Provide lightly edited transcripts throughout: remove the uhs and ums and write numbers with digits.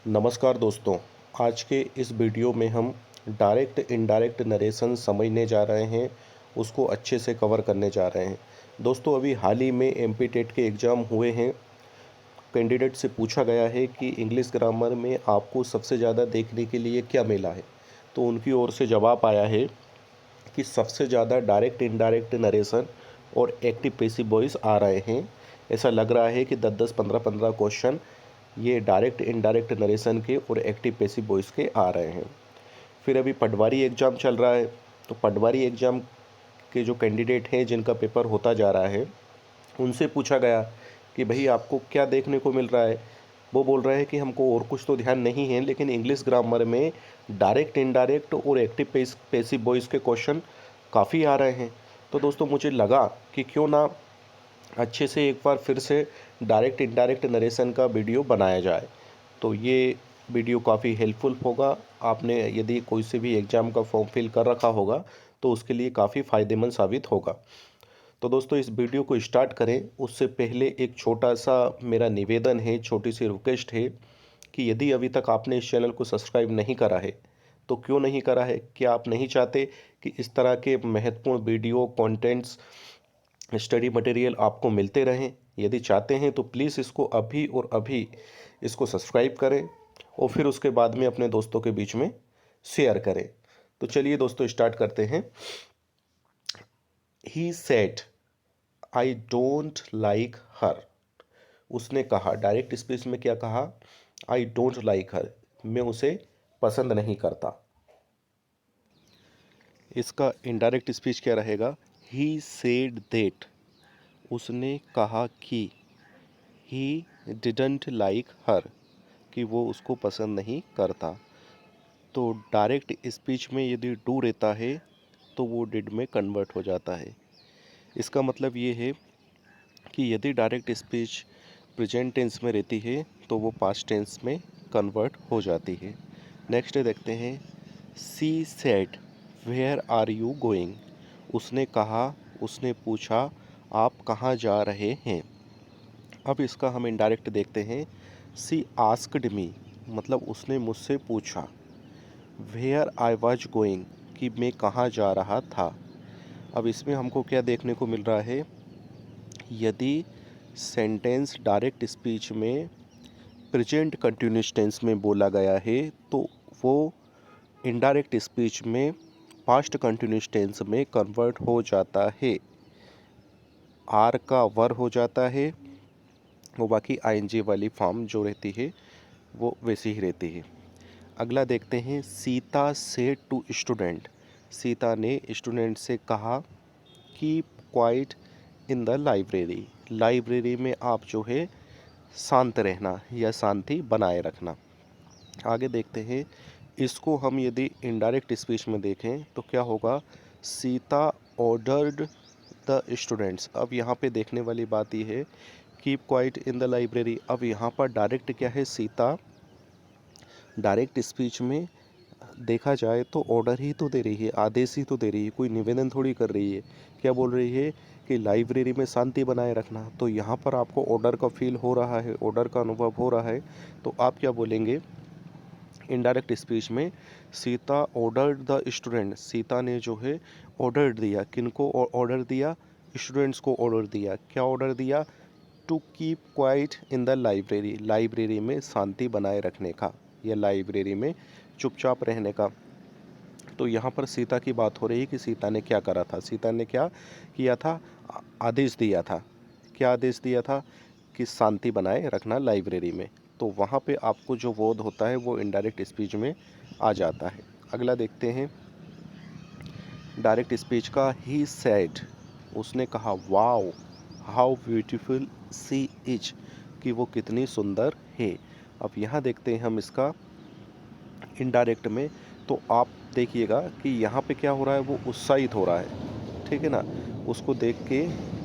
नमस्कार दोस्तों। आज के इस वीडियो में हम डायरेक्ट इनडायरेक्ट नरेशन समझने जा रहे हैं, उसको अच्छे से कवर करने जा रहे हैं। दोस्तों अभी हाल ही में एमपी टेट के एग्ज़ाम हुए हैं। कैंडिडेट से पूछा गया है कि इंग्लिश ग्रामर में आपको सबसे ज़्यादा देखने के लिए क्या मिला है। तो उनकी ओर से जवाब आया है कि सबसे ज़्यादा डायरेक्ट इनडायरेक्ट नरेशन और एक्टिव पैसिव वॉइस आ रहे हैं। ऐसा लग रहा है कि 10-10, 15-15 क्वेश्चन ये डायरेक्ट इनडायरेक्ट नरेशन के और एक्टिव पैसिव वॉइस के आ रहे हैं। फिर अभी पटवारी एग्ज़ाम चल रहा है, तो पटवारी एग्ज़ाम के जो कैंडिडेट हैं जिनका पेपर होता जा रहा है, उनसे पूछा गया कि भाई आपको क्या देखने को मिल रहा है। वो बोल रहे हैं कि हमको और कुछ तो ध्यान नहीं है, लेकिन इंग्लिश ग्रामर में डायरेक्ट इनडायरेक्ट और एक्टिव पैसिव वॉइस के क्वेश्चन काफ़ी आ रहे हैं। तो दोस्तों मुझे लगा कि क्यों ना अच्छे से एक बार फिर से डायरेक्ट इनडायरेक्ट नरेशन का वीडियो बनाया जाए। तो ये वीडियो काफ़ी हेल्पफुल होगा। आपने यदि कोई से भी एग्ज़ाम का फॉर्म फिल कर रखा होगा तो उसके लिए काफ़ी फ़ायदेमंद साबित होगा। तो दोस्तों इस वीडियो को स्टार्ट करें उससे पहले एक छोटा सा मेरा निवेदन है, छोटी सी रिक्वेस्ट है कि यदि अभी तक आपने इस चैनल को सब्सक्राइब नहीं करा है तो क्यों नहीं करा है। क्या आप नहीं चाहते कि इस तरह के महत्वपूर्ण वीडियो कंटेंट्स, स्टडी मटेरियल आपको मिलते रहें? यदि चाहते हैं तो प्लीज़ इसको अभी और अभी इसको सब्सक्राइब करें और फिर उसके बाद में अपने दोस्तों के बीच में शेयर करें। तो चलिए दोस्तों स्टार्ट करते हैं। He said I don't like her. उसने कहा, डायरेक्ट स्पीच में क्या कहा? आई डोंट लाइक हर, मैं उसे पसंद नहीं करता। इसका इनडायरेक्ट स्पीच क्या रहेगा? ही सेड दैट, उसने कहा कि, ही डिडंट लाइक हर, कि वो उसको पसंद नहीं करता। तो डायरेक्ट स्पीच में यदि डू रहता है तो वो डिड में कन्वर्ट हो जाता है। इसका मतलब ये है कि यदि डायरेक्ट स्पीच प्रेजेंट टेंस में रहती है तो वो पास्ट टेंस में कन्वर्ट हो जाती है। नेक्स्ट देखते हैं। She said where are you going, उसने कहा, उसने पूछा, आप कहाँ जा रहे हैं। अब इसका हम इनडायरेक्ट देखते हैं। सी आस्क्ड मी, मतलब उसने मुझसे पूछा। वेयर आई वॉज गोइंग, कि मैं कहाँ जा रहा था। अब इसमें हमको क्या देखने को मिल रहा है? यदि सेंटेंस डायरेक्ट स्पीच में प्रेजेंट कंटिन्यूस टेंस में बोला गया है तो वो इनडायरेक्ट स्पीच में पास्ट कंटिन्यूस टेंस में कन्वर्ट हो जाता है। आर का वर हो जाता है, वो बाकी आईएनजी वाली फॉर्म जो रहती है वो वैसी ही रहती है। अगला देखते हैं। Sita said to student, Sita ने स्टूडेंट से कहा, keep quiet in the library, library में आप जो है शांत रहना या शांति बनाए रखना। आगे देखते हैं। इसको हम यदि इनडायरेक्ट स्पीच में देखें तो क्या होगा? Sita ordered the students. अब यहाँ पे देखने वाली बात यह है, keep quiet in the library. अब यहाँ पर डायरेक्ट क्या है? सीता डायरेक्ट स्पीच में देखा जाए तो ऑर्डर ही तो दे रही है, आदेश ही तो दे रही है, कोई निवेदन थोड़ी कर रही है। क्या बोल रही है? कि लाइब्रेरी में शांति बनाए रखना। तो यहाँ पर आपको ऑर्डर का फील हो रहा है, ऑर्डर का अनुभव हो रहा है, तो आप क्या बोलेंगे इनडायरेक्ट स्पीच में? Sita ordered the student, Sita ने जो है ऑर्डर दिया। किनको ऑर्डर दिया? स्टूडेंट्स को ऑर्डर दिया। क्या ऑर्डर दिया? To keep quiet in the library, library में शांति बनाए रखने का या लाइब्रेरी में चुपचाप रहने का। तो यहाँ पर सीता की बात हो रही है कि सीता ने क्या करा था। सीता ने क्या किया था? आदेश दिया था। क्या आदेश दिया था? कि शांति बनाए रखना लाइब्रेरी में। तो वहाँ पे आपको जो बोध होता है वो इनडायरेक्ट स्पीच में आ जाता है। अगला देखते हैं डायरेक्ट स्पीच का। ही सेड, उसने कहा, wow how beautiful she is, कि वो कितनी सुंदर है। अब यहाँ देखते हैं हम इसका इनडायरेक्ट में। तो आप देखिएगा कि यहाँ पे क्या हो रहा है? वो उत्साहित हो रहा है, ठीक है ना। उसको देख के,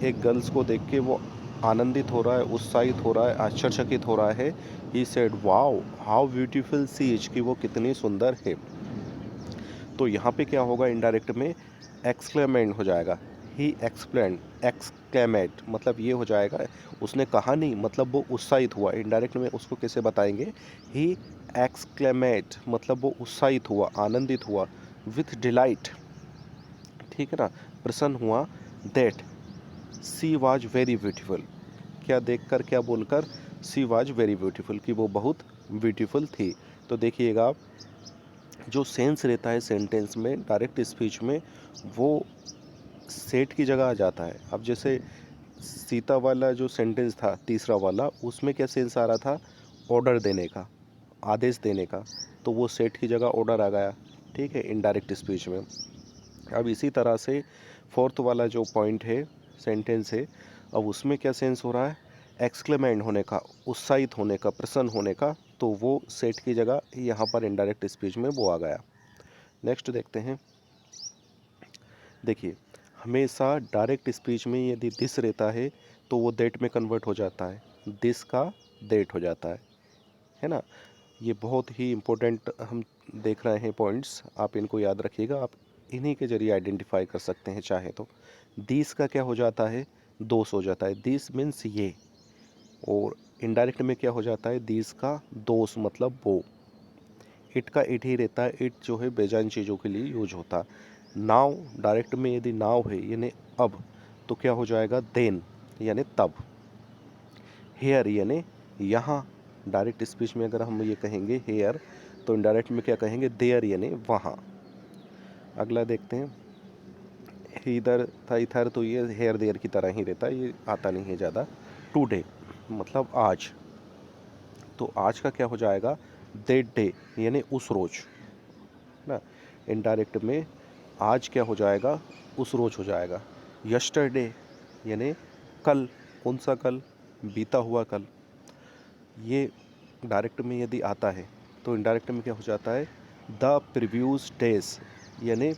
एक गर्ल्स को देख के वो आनंदित हो रहा है, उत्साहित हो रहा है, आश्चर्यचकित हो रहा है। He said wow how beautiful she is, कि वो कितनी सुंदर है। तो यहाँ पे क्या होगा? इनडायरेक्ट में एक्सक्लेमेंट हो जाएगा। ही एक्सप्लेन, एक्स एक्सक्लेमेड, मतलब ये हो जाएगा उसने कहा नहीं, मतलब वो उत्साहित हुआ। इनडायरेक्ट में उसको कैसे बताएंगे, ही एक्सक्लेमेड, मतलब वो उत्साहित हुआ, आनंदित हुआ, विथ डिलाइट, ठीक है ना, प्रसन्न हुआ, that she was very beautiful, क्या देखकर, क्या बोलकर, सी वाज वेरी ब्यूटीफुल, कि वो बहुत ब्यूटीफुल थी। तो देखिएगा आप, जो सेंस रहता है सेंटेंस में डायरेक्ट स्पीच में, वो सेट की जगह आ जाता है। अब जैसे सीता वाला जो सेंटेंस था तीसरा वाला, उसमें क्या सेंस आ रहा था, ऑर्डर देने का, आदेश देने का, तो वो सेट की जगह ऑर्डर आ गया, ठीक है, इनडायरेक्ट स्पीच में। अब इसी तरह से फोर्थ वाला जो पॉइंट है, सेंटेंस है, अब उसमें क्या सेंस हो रहा है, एक्सक्लेमेंट होने का, उत्साहित होने का, प्रसन्न होने का, तो वो सेट की जगह यहाँ पर इनडायरेक्ट स्पीच में वो आ गया। नेक्स्ट देखते हैं। देखिए, हमेशा डायरेक्ट स्पीच में यदि दिस रहता है तो वो दैट में कन्वर्ट हो जाता है, दिस का दैट हो जाता है ना। ये बहुत ही इम्पोर्टेंट हम देख रहे हैं पॉइंट्स, आप इनको याद रखिएगा, आप इन्हीं के जरिए आइडेंटिफाई कर सकते हैं चाहे तो। दिस का क्या हो जाता है, दोस हो जाता है, दिस मीन्स ये, और इनडायरेक्ट में क्या हो जाता है, दिस का दोस मतलब वो। इट का इट ही रहता है, इट जो है बेजान चीज़ों के लिए यूज होता। नाव, डायरेक्ट में यदि नाव है यानी अब, तो क्या हो जाएगा, देन यानी तब। हेयर यानी यहाँ, डायरेक्ट स्पीच में अगर हम ये कहेंगे हेयर, तो इनडायरेक्ट में क्या कहेंगे, देयर यानी वहाँ। अगला देखते हैं, इधर था इधर, तो ये हेयर देयर की तरह ही रहता है, ये आता नहीं है ज़्यादा। टुडे मतलब आज, तो आज का क्या हो जाएगा, दैट डे यानी उस रोज ना। इनडायरेक्ट में आज क्या हो जाएगा, उस रोज हो जाएगा। यस्टरडे यानी कल, कौन सा कल, बीता हुआ कल। ये डायरेक्ट में यदि आता है तो इनडायरेक्ट में क्या हो जाता है, द प्रीवियस डेज यानी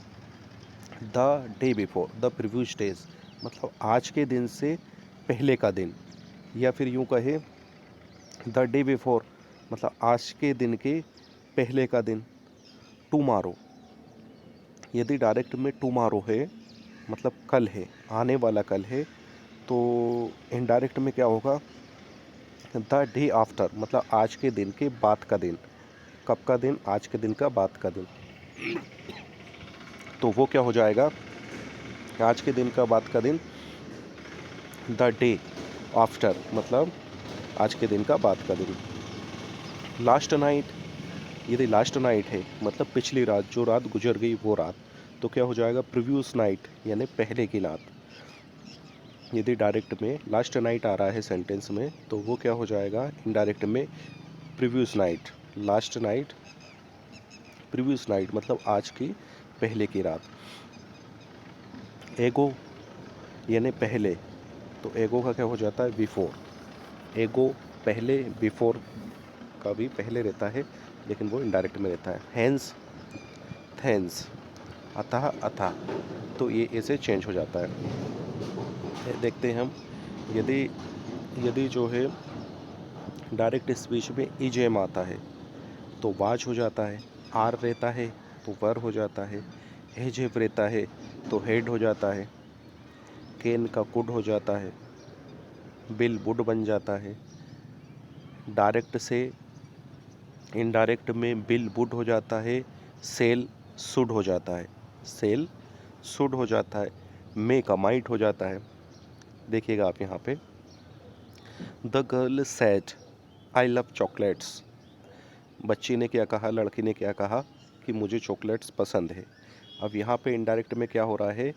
the day before, the previous days मतलब आज के दिन से पहले का दिन, या फिर यूँ कहे द डे बिफोर मतलब आज के दिन के पहले का दिन। टुमारो, यदि डायरेक्ट में टुमारो है मतलब कल है, आने वाला कल है, तो इनडायरेक्ट में क्या होगा, द डे आफ्टर मतलब आज के दिन के बाद का दिन। कब का दिन, आज के दिन का बाद का दिन, तो वो क्या हो जाएगा, आज के दिन का बाद का दिन, द डे आफ्टर मतलब आज के दिन का बाद का दिन। लास्ट नाइट, यदि लास्ट नाइट है मतलब पिछली रात, जो रात गुजर गई वो रात, तो क्या हो जाएगा, प्रीवियस नाइट यानी पहले की रात। यदि डायरेक्ट में लास्ट नाइट आ रहा है सेंटेंस में, तो वो क्या हो जाएगा, इनडायरेक्ट में previous night, last night, previous night मतलब आज की पहले की रात। एगो यानी पहले, तो एगो का क्या हो जाता है, बिफोर। एगो पहले, बिफोर का भी पहले रहता है, लेकिन वो इनडायरेक्ट में रहता है। हैंस, थैंस, अतः, अथा, तो ये ऐसे चेंज हो जाता है। देखते हैं हम, यदि यदि जो है डायरेक्ट स्पीच में इजेम आता है तो वाज हो जाता है, आर रहता है तो वर हो जाता है, हेजेब रहता है तो हेड हो जाता है, केन का कुड हो जाता है, बिल वुड बन जाता है। डायरेक्ट से इनडायरेक्ट में बिल वुड हो जाता है, सेल शुड हो जाता है, सेल शुड हो जाता है, मे का माइट हो जाता है। देखिएगा आप यहाँ पे, the girl said I love chocolates, बच्ची ने क्या कहा, लड़की ने क्या कहा कि मुझे चॉकलेट्स पसंद है। अब यहाँ पे इनडायरेक्ट में क्या हो रहा है,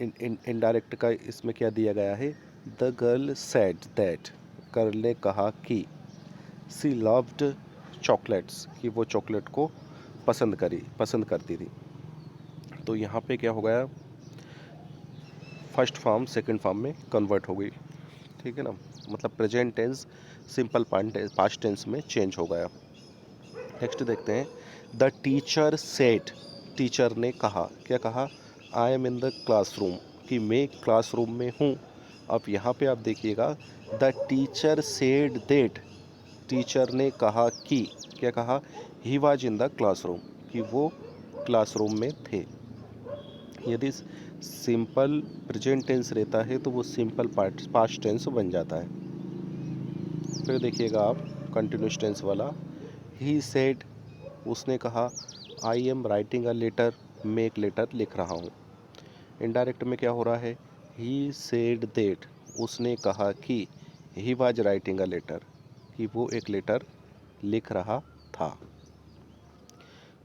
इनडायरेक्ट का इसमें क्या दिया गया है, the girl said that, girl ने कहा कि, सी लव्ड चॉकलेट्स, कि वो चॉकलेट को पसंद करती थी। तो यहाँ पे क्या हो गया, फर्स्ट फॉर्म सेकंड फॉर्म में कन्वर्ट हो गई, ठीक है ना, मतलब present tense simple past tense में चेंज हो गया। नेक्स्ट देखते हैं, द टीचर सेड, टीचर ने कहा, क्या कहा, I M in the classroom, कि मैं क्लासरूम में हूँ। अब यहाँ पे आप देखिएगा, the teacher said that, teacher ने कहा कि, क्या कहा, he was in the classroom, कि वो क्लासरूम में थे। यदि सिंपल प्रेजेंट टेंस रहता है तो वो सिंपल पास्ट टेंस बन जाता है। फिर देखिएगा आप कंटिन्यूस टेंस वाला, ही सेड, उसने कहा, I am writing a letter, मैं एक लेटर लिख रहा हूँ। इनडायरेक्ट में क्या हो रहा है, ही सेड दैट, उसने कहा कि, he was writing a letter, कि वो एक लेटर लिख रहा था।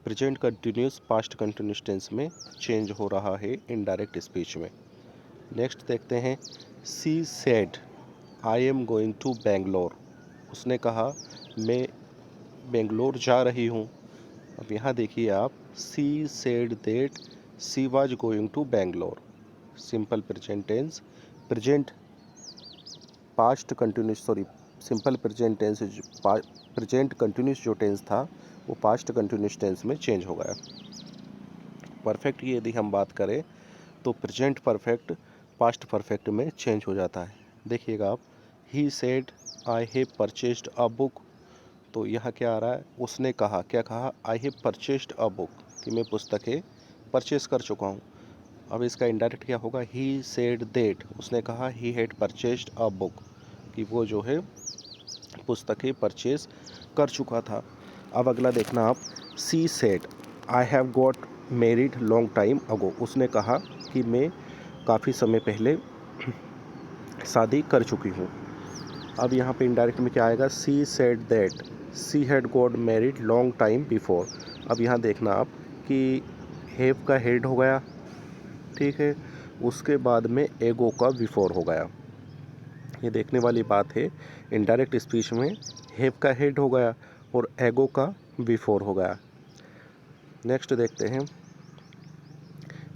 Present continuous past continuous tense में चेंज हो रहा है इनडायरेक्ट स्पीच में। नेक्स्ट देखते हैं, she said I am going to Bangalore, उसने कहा मैं बेंगलोर जा रही हूँ। अब यहाँ देखिए आप, she said that she was going to Bangalore, simple present tense, present past continuous sorry simple present tense, present continuous जो टेंस था वो पास्ट कंटिन्यूस टेंस में चेंज हो गया। परफेक्ट की यदि हम बात करें तो प्रेजेंट परफेक्ट पास्ट परफेक्ट में चेंज हो जाता है। देखिएगा आप, he said I have purchased a book, तो यहाँ क्या आ रहा है, उसने कहा, क्या कहा, आई हैव परचेस्ड अ बुक, कि मैं पुस्तकें परचेस कर चुका हूँ। अब इसका इनडायरेक्ट क्या होगा, ही सेड दैट, उसने कहा he had purchased a book, कि वो जो है पुस्तकें परचेस कर चुका था। अब अगला देखना आप, she said I have got married long time ago, उसने कहा कि मैं काफ़ी समय पहले शादी कर चुकी हूँ। अब यहाँ पे इनडायरेक्ट में क्या आएगा, सी said that she had got married long time before. अब यहाँ देखना आप कि हैव का हेड हो गया, ठीक है, उसके बाद में एगो का बिफोर हो गया। ये देखने वाली बात है, इनडायरेक्ट स्पीच में हैव का हेड हो गया और एगो का बिफोर हो गया। नेक्स्ट देखते हैं,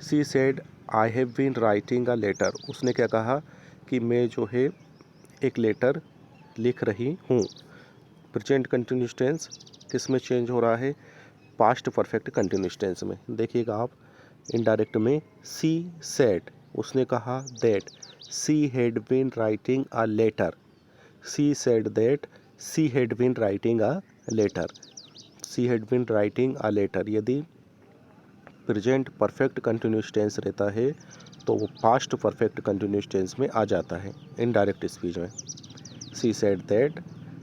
she said I have been writing a letter, उसने क्या कहा कि मैं जो है एक लेटर लिख रही हूँ। प्रेजेंट कंटिन्यूस टेंस किस में चेंज हो रहा है, पास्ट परफेक्ट कंटिन्यूस टेंस में। देखिएगा आप, इनडायरेक्ट में सी सेड, उसने कहा that she had been writing a letter, she said that she had been writing a letter, she had been writing a letter. यदि प्रेजेंट परफेक्ट कंटिन्यूस टेंस रहता है तो वो पास्ट परफेक्ट कंटिन्यूस टेंस में आ जाता है इनडायरेक्ट स्पीच में। She said that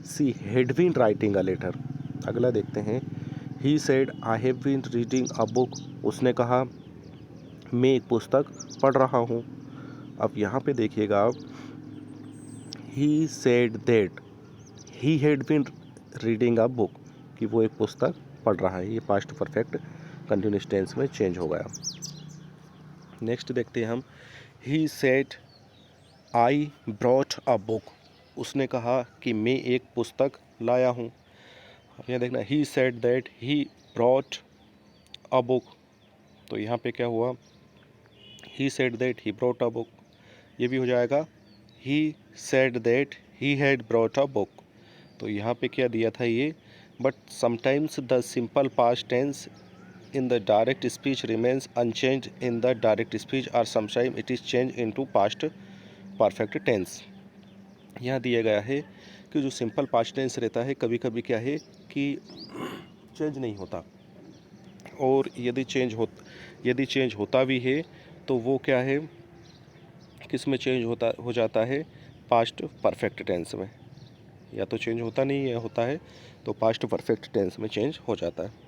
she had been writing a letter. अगला देखते हैं, he said I have been reading a book, उसने कहा मैं एक पुस्तक पढ़ रहा हूँ। अब यहाँ पे देखिएगा आप, he said that he had been reading a book, कि वो एक पुस्तक पढ़ रहा है, ये पास्ट परफेक्ट कंटिन्यूस टेंस में चेंज हो गया। नेक्स्ट देखते हैं हम, he said I brought a book, उसने कहा कि मैं एक पुस्तक लाया हूँ। अब यहाँ देखना, he said that he brought a book, तो यहाँ पे क्या हुआ, he said that he brought a book, ये भी हो जाएगा he said that he had brought a book, तो यहाँ पे क्या दिया था ये, but sometimes the simple past tense in the direct speech remains unchanged in the direct speech or sometimes it is changed into past perfect tense। यहाँ दिया गया है कि जो सिंपल पास्ट टेंस रहता है कभी कभी क्या है कि चेंज नहीं होता, और यदि चेंज होता भी है तो वो क्या है, किस में चेंज हो जाता है, पास्ट परफेक्ट टेंस में। या तो चेंज होता नहीं है, होता है तो पास्ट परफेक्ट टेंस में चेंज हो जाता है।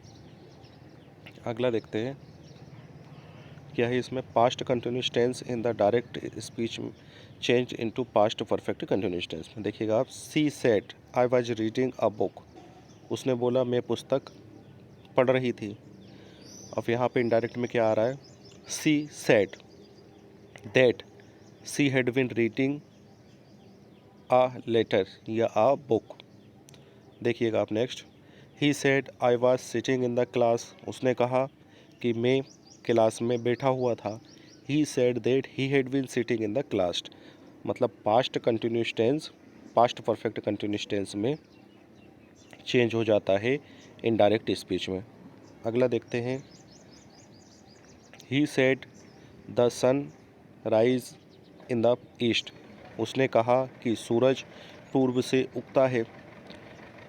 अगला देखते हैं क्या है इसमें, past continuous tense in the direct speech change into past perfect continuous tense में। देखिएगा आप, she said I was reading a book, उसने बोला मैं पुस्तक पढ़ रही थी। अब यहाँ पे इनडायरेक्ट में क्या आ रहा है, she said that she had been reading a letter या अ बुक। देखिएगा आप next, he said I was sitting in the class, उसने कहा कि मैं क्लास में बैठा हुआ था। He said that he had been sitting in the class, मतलब past continuous tense past perfect continuous tense में चेंज हो जाता है इनडायरेक्ट स्पीच में। अगला देखते हैं, he said the sun rise in the east, उसने कहा कि सूरज पूर्व से उगता है।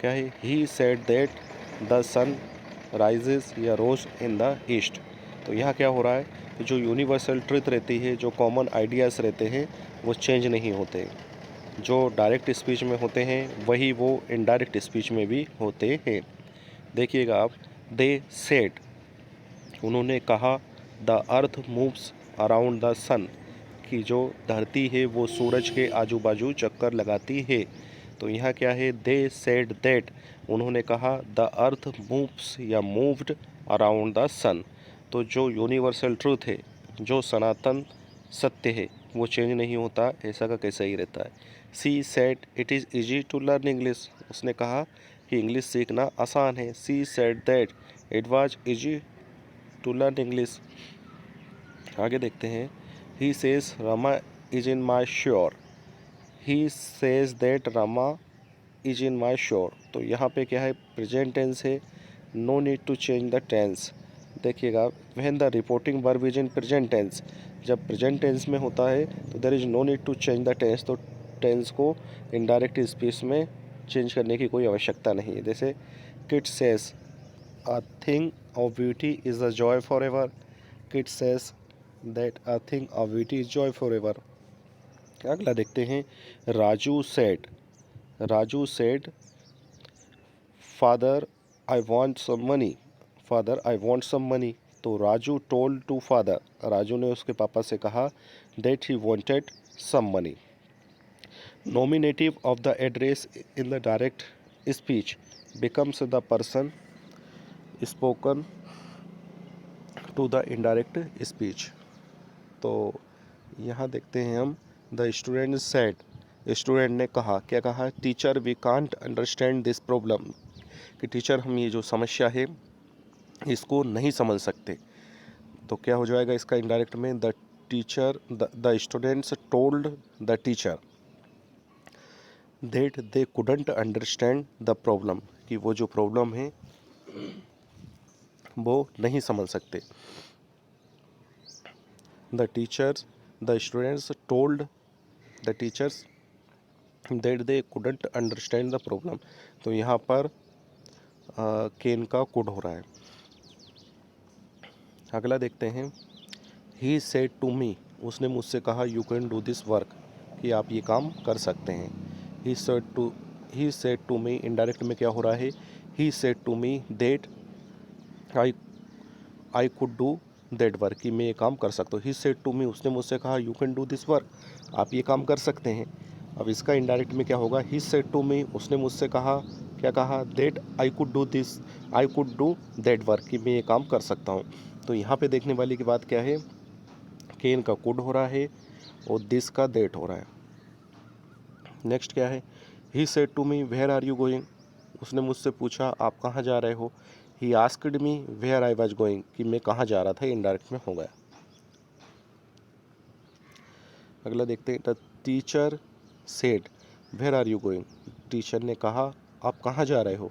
क्या है, he said that the sun rises या रोज इन द ईस्ट, तो यहाँ क्या हो रहा है, तो जो यूनिवर्सल ट्रुथ रहती है, जो कॉमन आइडियाज़ रहते हैं, वो चेंज नहीं होते। जो डायरेक्ट स्पीच में होते हैं वही वो इनडायरेक्ट स्पीच में भी होते हैं। देखिएगा आप, दे सेड, उन्होंने कहा, the earth moves around the sun, कि जो धरती है वो सूरज के आजू बाजू चक्कर लगाती है। तो यहाँ क्या है, दे सेड दैट, उन्होंने कहा द अर्थ मूव्स या मूव्ड अराउंड द सन। तो जो यूनिवर्सल ट्रूथ है, जो सनातन सत्य है, वो चेंज नहीं होता, ऐसा का कैसा ही रहता है। She said it is easy to learn English, उसने कहा कि इंग्लिश सीखना आसान है। She said that it was easy to learn English. आगे देखते हैं, he says Rama is in Mysore, he says that Rama is in Mysore. तो यहाँ पे क्या है, प्रेजेंट टेंस है, no need to change the tense. देखिएगा, when the reporting verb is in present tense, जब प्रेजेंट टेंस में होता है तो there is no need to change the tense, तो टेंस को इनडायरेक्ट स्पीच में चेंज करने की कोई आवश्यकता नहीं है। जैसे kid says a thing of beauty is a joy for ever, kid says that a thing of beauty is joy for ever. अगला देखते हैं, Raju said father I want some money, father I want some money. तो Raju told to father, Raju ने उसके पापा से कहा that he wanted some money. Nominative of the address in the direct speech becomes the person spoken to the indirect speech. तो यहाँ देखते हैं हम, द स्टूडेंट सेड, स्टूडेंट ने कहा, क्या कहा, teacher we can't understand this problem, कि टीचर हम ये जो समस्या है इसको नहीं समझ सकते। तो क्या हो जाएगा इसका इनडायरेक्ट में, the teacher the students told the teacher that they couldn't understand the problem, कि वो जो प्रॉब्लम है वो नहीं समझ सकते। The students told the teachers that they couldn't understand the problem. तो यहाँ पर केन का कुड हो रहा है। अगला देखते हैं, ही सेड टू मी, उसने मुझसे कहा you can do this work, कि आप ये काम कर सकते हैं। He said to me, indirect में क्या हो रहा है, he said to me that I I could do that work, कि मैं ये काम कर सकता हूँ। ही सेड टू मी, उसने मुझसे कहा you can do this work, आप ये काम कर सकते हैं। अब इसका इनडायरेक्ट में क्या होगा, ही सेड टू मी, उसने मुझसे कहा, क्या कहा, that I could do that work, कि मैं ये काम कर सकता हूँ। तो यहाँ पे देखने वाली की बात क्या है, केन का कुड हो रहा है और दिस का दैट हो रहा है। नेक्स्ट क्या है, he said to me where are you going, उसने मुझसे पूछा आप कहाँ जा रहे हो। He asked me where I was going, कि मैं कहाँ जा रहा था, इनडायरेक्ट में हो गया। अगला देखते हैं, the teacher said where are you going, teacher ने कहा आप कहाँ जा रहे हो।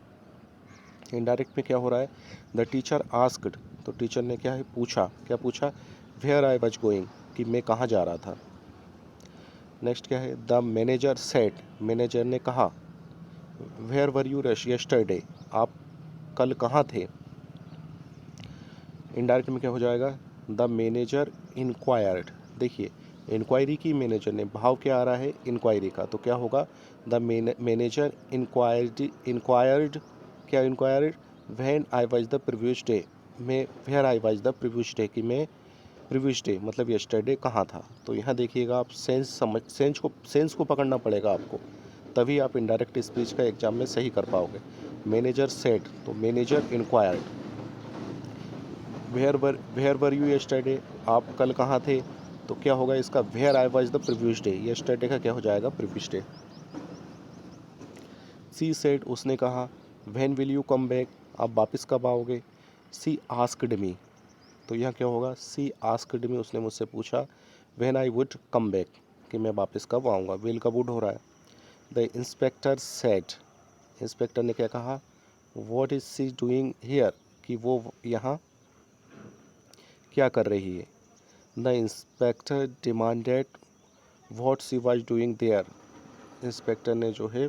इनडायरेक्ट में क्या हो रहा है, द टीचर आस्क्ड, तो टीचर ने क्या है पूछा, क्या पूछा, वेयर आई वाज गोइंग, कि मैं कहाँ जा रहा था। नेक्स्ट क्या है, द मैनेजर सेड, मैनेजर ने कहा, वेयर वर यू यस्टरडे, आप कल कहाँ थे। इनडायरेक्ट में क्या हो जाएगा, द मैनेजर इंक्वायर्ड, देखिए इंक्वायरी की मैनेजर ने, भाव क्या आ रहा है इंक्वायरी का, तो क्या होगा, द मैनेजर इंक्वायर्ड, क्या inquired, when I was the previous day, मैं where I was the previous day, कि मैं प्रीवियस डे मतलब यस्टरडे कहाँ था। तो यहाँ देखिएगा आप सेंस को पकड़ना पड़ेगा आपको, तभी आप इनडायरेक्ट स्पीच का एग्जाम में सही कर पाओगे। मैनेजर सेड, तो manager enquired, where were you yesterday, आप कल कहाँ थे, तो क्या होगा इसका, where I was the previous day, yesterday का क्या हो जाएगा, प्रीवियस डे। सी सेड, उसने कहा, when will you come back, आप वापस कब आओगे। सी आस्क्ड मी, तो यहाँ क्या होगा, सी आस्क्ड मी, उसने मुझसे पूछा, when I would come back, कि मैं वापस कब आऊँगा, विल का वुड हो रहा है। द इंस्पेक्टर सेड, इंस्पेक्टर ने क्या कहा, what is she doing here, कि वो यहाँ क्या कर रही है। The inspector demanded what she was doing there, inspector ने जो है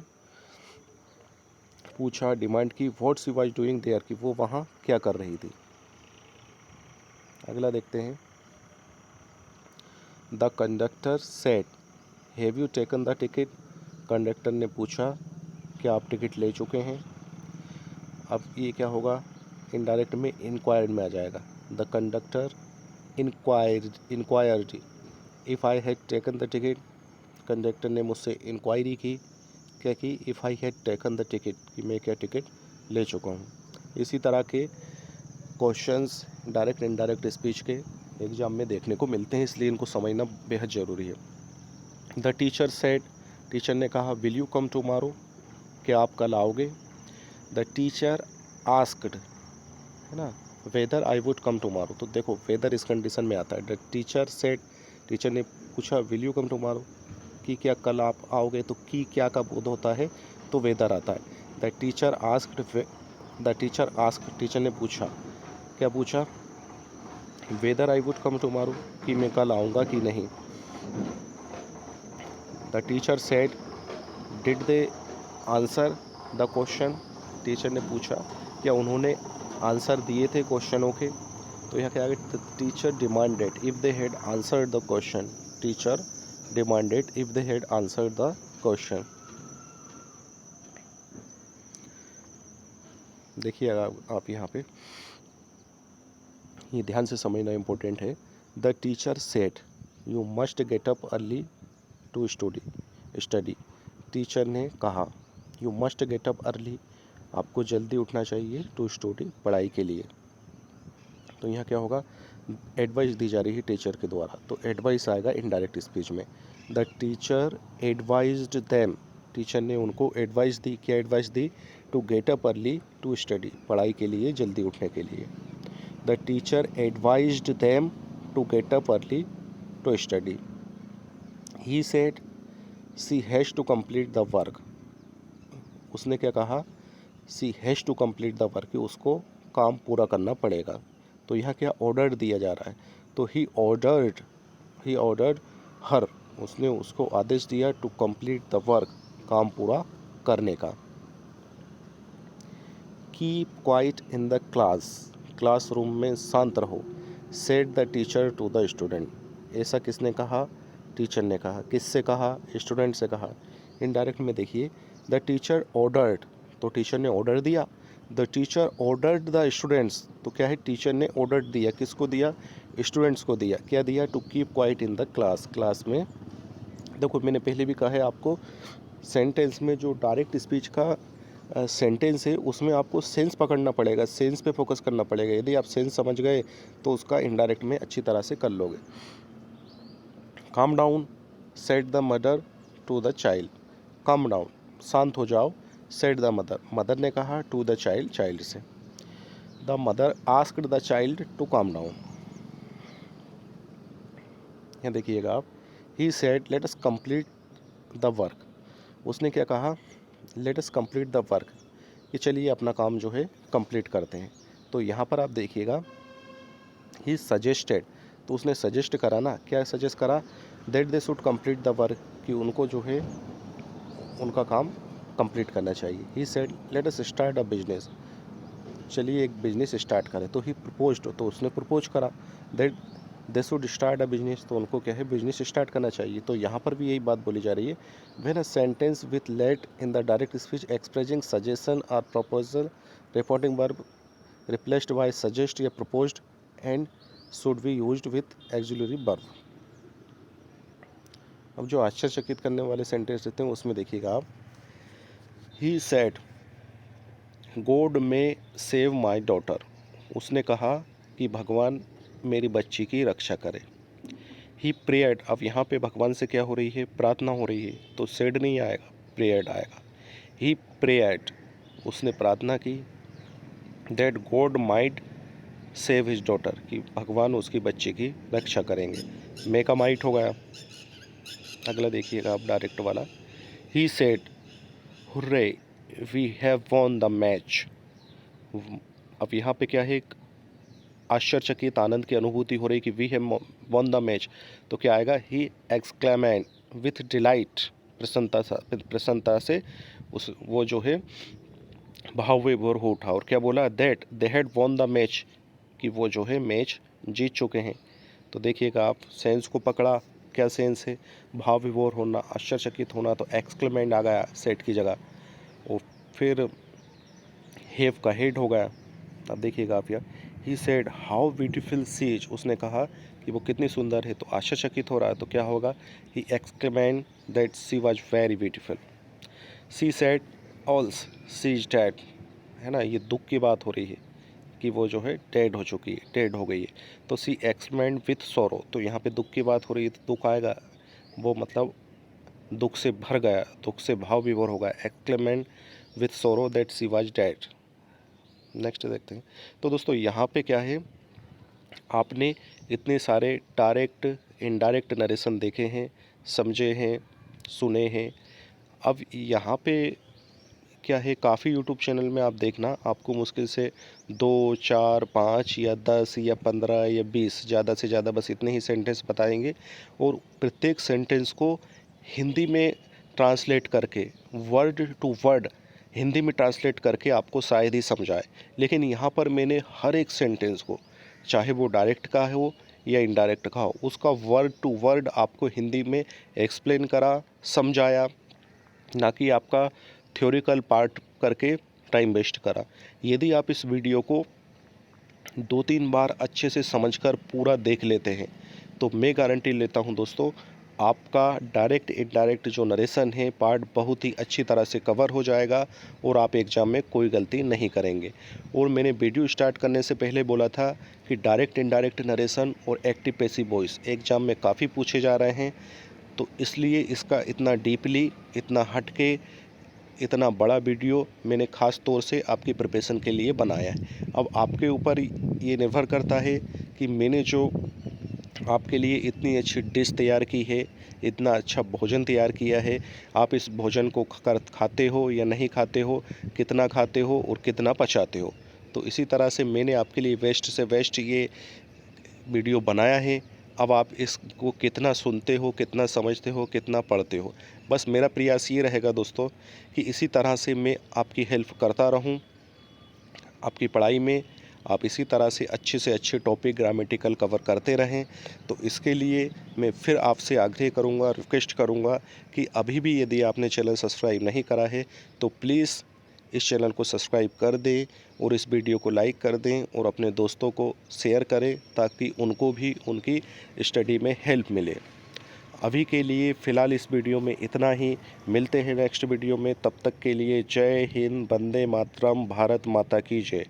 पूछा, डिमांड की, what she was doing there, कि वो वहाँ क्या कर रही थी। अगला देखते हैं। The conductor said have you taken the ticket. Conductor ने पूछा क्या आप टिकट ले चुके हैं। अब ये क्या होगा, इनडायरेक्ट में इंक्वायर्ड में आ जाएगा। The conductor inquired if I had taken the ticket. Conductor ने मुझसे इंक्वायरी की, क्या की, if I had taken the ticket, कि मैं क्या टिकट ले चुका हूँ। इसी तरह के क्वेश्चंस डायरेक्ट इनडायरेक्ट स्पीच के एग्ज़ाम में देखने को मिलते हैं, इसलिए इनको समझना बेहद ज़रूरी है। द टीचर सेड, टीचर ने कहा विल यू कम टुमारो, क्या आप कल आओगे। द टीचर आस्क्ड, है ना, whether I would come tomorrow, तो देखो वेदर इस कंडीशन में आता है। द टीचर सेड, टीचर ने पूछा विल यू कम टुमारो, कि क्या कल आप आओगे, तो की क्या का बोध होता है, तो वेदर आता है। द टीचर आस्क्ड, टीचर ने पूछा, क्या पूछा, whether I would come tomorrow, कि मैं कल आऊँगा कि नहीं। The teacher said did they answer the question, teacher ने पूछा क्या उन्होंने आंसर दिए थे क्वेश्चनों के। तो यहाँ क्या आगे, the teacher demanded if they had answered the question, teacher demanded if they had answered the question. देखिए आप यहाँ पे ये ध्यान से समझना इम्पोर्टेंट है। The teacher said you must get up early to study. Teacher ने कहा you must get up early, आपको जल्दी उठना चाहिए, टू स्टडी, पढ़ाई के लिए। तो यहाँ क्या होगा, एडवाइस दी जा रही है टीचर के द्वारा, तो एडवाइस आएगा इनडायरेक्ट स्पीच में। The teacher advised them, teacher ने उनको एडवाइस दी, क्या एडवाइस दी, to get up early to study, पढ़ाई के लिए, जल्दी उठने के लिए। The teacher advised them to get up early to study. He said she has to complete the work, उसने क्या कहा, she has to complete the work, कि उसको काम पूरा करना पड़ेगा। तो यहाँ क्या ऑर्डर दिया जा रहा है, तो ही ऑर्डर्ड हर, उसने उसको आदेश दिया टू कंप्लीट द वर्क, काम पूरा करने का। Keep quiet in the classroom में शांत रहो, said the teacher to the student, ऐसा किसने कहा, टीचर ने कहा, किससे कहा, स्टूडेंट से कहा। इनडायरेक्ट में देखिए, द टीचर ऑर्डर्ड, तो टीचर ने ऑर्डर दिया। The teacher ordered the students, तो क्या है, टीचर ने ऑर्डर दिया, किसको दिया, स्टूडेंट्स को दिया, क्या दिया, to keep quiet in the class में। देखो मैंने पहले भी कहा है आपको, सेंटेंस में जो डायरेक्ट स्पीच का सेंटेंस है उसमें आपको सेंस पकड़ना पड़ेगा, सेंस पे फोकस करना पड़ेगा। यदि आप सेंस समझ गए तो उसका इनडायरेक्ट में अच्छी तरह से कर लोगे। Calm down said the mother to the child, calm down, शांत हो जाओ, सेड द मदर, मदर ने कहा टू द चाइल्ड, चाइल्ड से। The mother asked the child to calm down, यहाँ देखिएगा आप, he said let us complete the work, उसने क्या कहा, let us complete the work, कि चलिए अपना काम जो है कंप्लीट करते हैं। तो यहाँ पर आप देखिएगा, ही सजेस्टेड, तो उसने सजेस्ट करा ना, क्या सजेस्ट करा, that they should complete the work, कि उनको जो है उनका काम कंप्लीट करना चाहिए। ही said let us start a business, चलिए एक बिजनेस स्टार्ट करें। तो ही प्रपोज्ड, तो उसने प्रपोज करा, that they should start a business, तो उनको क्या है, बिजनेस स्टार्ट करना चाहिए। तो यहाँ पर भी यही बात बोली जा रही है, when a sentence with let in the direct speech expressing suggestion और proposal, reporting verb replaced by suggest या proposed and should be used with auxiliary verb. अब जो आश्चर्यचकित करने वाले सेंटेंस रहते हैं उसमें देखिएगा आप, ही सेड गॉड में सेव माई डॉटर, उसने कहा कि भगवान मेरी बच्ची की रक्षा करे। ही प्रेयर्ड, अब यहाँ पे भगवान से क्या हो रही है, प्रार्थना हो रही है, तो सेड नहीं आएगा, प्रेयर्ड आएगा। ही प्रेयर्ड, उसने प्रार्थना की, that God might save his daughter, कि भगवान उसकी बच्ची की रक्षा करेंगे। मे का माइट हो गया। अगला देखिएगा आप डायरेक्ट वाला, he said hurray we have won the match. अब यहाँ पे क्या है, एक आश्चर्यचकित आनंद की अनुभूति हो रही कि we have won the match, तो क्या आएगा, ही एक्सक्लेमेंट विथ डिलाइट, प्रसन्नता से उस वो जो है भाव विभोर हो उठा, और क्या बोला, that they had von the match, कि वो जो है मैच जीत चुके हैं। तो देखिएगा आप, सेंस को पकड़ा, क्या सेंस है, भाव विभोर होना, आश्चर्यचकित होना, तो एक्सक्लेमेंट आ गया सेट की जगह, और फिर हैव का हेड हो गया। अब देखिएगा आप यार, he said how beautiful she is, उसने कहा कि वो कितनी सुंदर है, तो आश्चर्यचकित हो रहा है, तो क्या होगा, he exclaimed that she was very beautiful. She said alas she is dead, है ना, ये दुख की बात हो रही है कि वो जो है डेड हो चुकी है, डेड हो गई है। तो सी एक्सक्लेमेंट विथ सोरो, तो यहाँ पे दुख की बात हो रही है, तो दुख आएगा, वो मतलब दुख से भर गया, दुख से भाव विभोर हो गया। Exclaimed with sorrow that she was dead. Next देखते हैं। तो दोस्तों यहाँ पे क्या है, आपने इतने सारे डायरेक्ट इनडायरेक्ट नरेशन देखे हैं, समझे हैं, सुने हैं। अब यहाँ पे क्या है, काफ़ी यूट्यूब चैनल में आप देखना, आपको मुश्किल से 2, 4, 5 या 10 या 15 या 20, ज़्यादा से ज़्यादा बस इतने ही सेंटेंस बताएंगे, और प्रत्येक सेंटेंस को हिंदी में ट्रांसलेट करके, वर्ड टू वर्ड हिंदी में ट्रांसलेट करके आपको शायद ही समझाए। लेकिन यहाँ पर मैंने हर एक सेंटेंस को, चाहे वो डायरेक्ट का हो या इनडायरेक्ट का हो, उसका वर्ड टू वर्ड आपको हिंदी में एक्सप्लेन करा, समझाया, ना कि आपका थ्योरिकल पार्ट करके टाइम वेस्ट करा। यदि आप इस वीडियो को 2-3 बार अच्छे से समझकर पूरा देख लेते हैं, तो मैं गारंटी लेता हूं दोस्तों, आपका डायरेक्ट इनडायरेक्ट जो नरेशन है पार्ट बहुत ही अच्छी तरह से कवर हो जाएगा, और आप एग्ज़ाम में कोई गलती नहीं करेंगे। और मैंने वीडियो स्टार्ट करने से पहले बोला था कि डायरेक्ट इनडायरेक्ट नरेशन और एक्टिव पैसिव वॉइस एग्ज़ाम में काफ़ी पूछे जा रहे हैं, तो इसलिए इसका इतना डीपली, इतना हटके, इतना बड़ा वीडियो मैंने ख़ास तौर से आपकी प्रिपरेशन के लिए बनाया है। अब आपके ऊपर ये निर्भर करता है कि मैंने जो आपके लिए इतनी अच्छी डिश तैयार की है, इतना अच्छा भोजन तैयार किया है, आप इस भोजन को खाते हो या नहीं खाते हो, कितना खाते हो और कितना पचाते हो। तो इसी तरह से मैंने आपके लिए बेस्ट से बेस्ट ये वीडियो बनाया है। अब आप इसको कितना सुनते हो, कितना समझते हो, कितना पढ़ते हो, बस मेरा प्रयास ये रहेगा दोस्तों कि इसी तरह से मैं आपकी हेल्प करता रहूं आपकी पढ़ाई में। आप इसी तरह से अच्छे टॉपिक ग्रामेटिकल कवर करते रहें। तो इसके लिए मैं फिर आपसे आग्रह करूंगा, रिक्वेस्ट करूंगा कि अभी भी यदि आपने चैनल सब्सक्राइब नहीं करा है तो प्लीज़ इस चैनल को सब्सक्राइब कर दें, और इस वीडियो को लाइक कर दें, और अपने दोस्तों को शेयर करें, ताकि उनको भी उनकी स्टडी में हेल्प मिले। अभी के लिए फ़िलहाल इस वीडियो में इतना ही। मिलते हैं नेक्स्ट वीडियो में, तब तक के लिए जय हिंद, वंदे मातरम, भारत माता की जय।